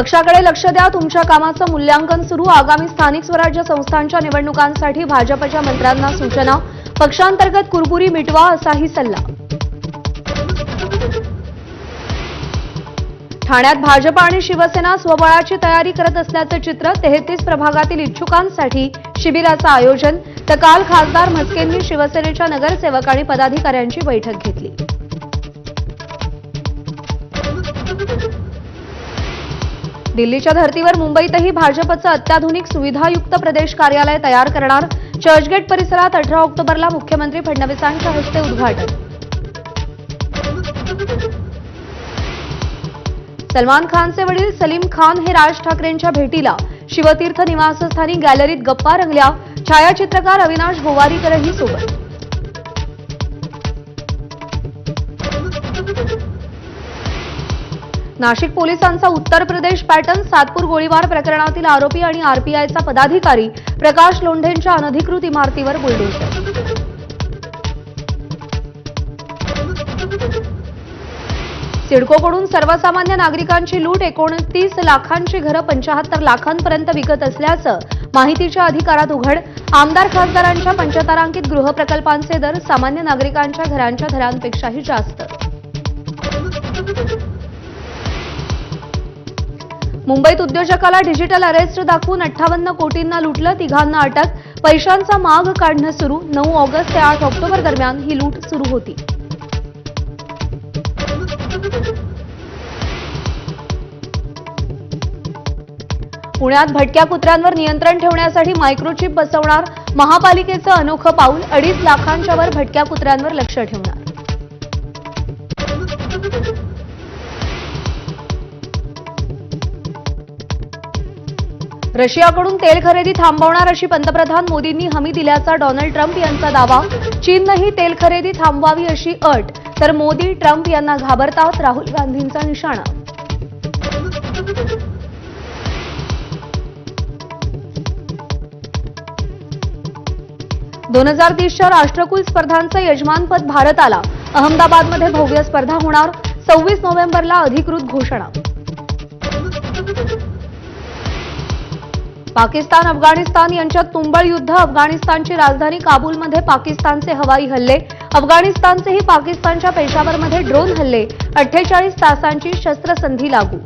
पक्षाकडे लक्ष द्या, तुमच्या कामाचं मूल्यांकन सुरू। आगामी स्थानिक स्वराज्य संस्थांच्या निवडणुकांसाठी भाजपच्या मंत्र्यांना सूचना। पक्षांतर्गत कुरबुरी मिटवा असाही सल्ला। ठाण्यात भाजप आणि शिवसेना स्वबळाची तयारी करत असल्याचं चित्र। 33 प्रभागातील इच्छुकांसाठी शिबिराचं आयोजन। तर काल खासदार म्हस्केंनी शिवसेनेच्या नगरसेवक आणि पदाधिकाऱ्यांची बैठक घेतली। दिल्लीच्या धर्तीवर मुंबईतही भाजपचं अत्याधुनिक सुविधायुक्त प्रदेश कार्यालय तयार करणार। चर्चगेट परिसरात 18 ऑक्टोबरला मुख्यमंत्री फडणवीसांच्या हस्ते उद्घाटन। सलमान खानचे वडील सलीम खान हे राज ठाकरेंच्या भेटीला। शिवतीर्थ निवासस्थानी गॅलरीत गप्पा रंगल्या। छायाचित्रकार अविनाश गोवारीकरही सोबत। नाशिक पोलिसांचा उत्तर प्रदेश पॅटर्न। सातपूर गोळीबार प्रकरणातील आरोपी आणि आरपीआयचा पदाधिकारी प्रकाश लोंढेंच्या अनधिकृत इमारतीवर बुलडोझर। सिडकोकडून सर्वसामान्य नागरिकांची लूट। 29 लाखांची घरं 75 लाखांपर्यंत विकत असल्याचं माहितीच्या अधिकारात उघड। आमदार खासदारांच्या पंचतारांकित गृहप्रकल्पांचे दर सामान्य नागरिकांच्या घरांच्या दरांपेक्षाही जास्त। मुंबईत उद्योजकाला डिजिटल अरेस्ट दाखवून 58 कोटींना लुटलं। तिघांना अटक। पैशांचा माग काढणं सुरू। 9 ऑगस्ट ते 8 ऑक्टोबर दरम्यान ही लूट सुरू होती। पुण्यात भटक्या कुत्र्यांवर नियंत्रण ठेवण्यासाठी मायक्रोचिप बसवणार। महापालिकेचं अनोखं पाऊल। 2.5 लाखांच्या वर भटक्या कुत्र्यांवर लक्ष ठेवणार। रशियाकडून तेल खरेदी थांबवणार अशी पंतप्रधान मोदींनी हमी दिल्याचा डोनाल्ड ट्रम्प यांचा दावा। चीननंही तेल खरेदी थांबवावी अशी अट। तर मोदी ट्रम्प यांना घाबरतात। राहुल गांधींचा निशाणा। - 2030च्या राष्ट्रकुल स्पर्धांचं यजमानपद भारताला। अहमदाबादमध्ये भव्य स्पर्धा होणार। 26 नोव्हेंबरला अधिकृत घोषणा। पाकिस्तान अफगाणिस्तान यांच्यात तुंबळ युद्ध। अफगाणिस्तानची राजधानी काबूलमध्ये पाकिस्तानचे हवाई हल्ले। अफगाणिस्तानचेही पाकिस्तानच्या पेशावरमध्ये ड्रोन हल्ले। 48 तासांची शस्त्रसंधी लागू।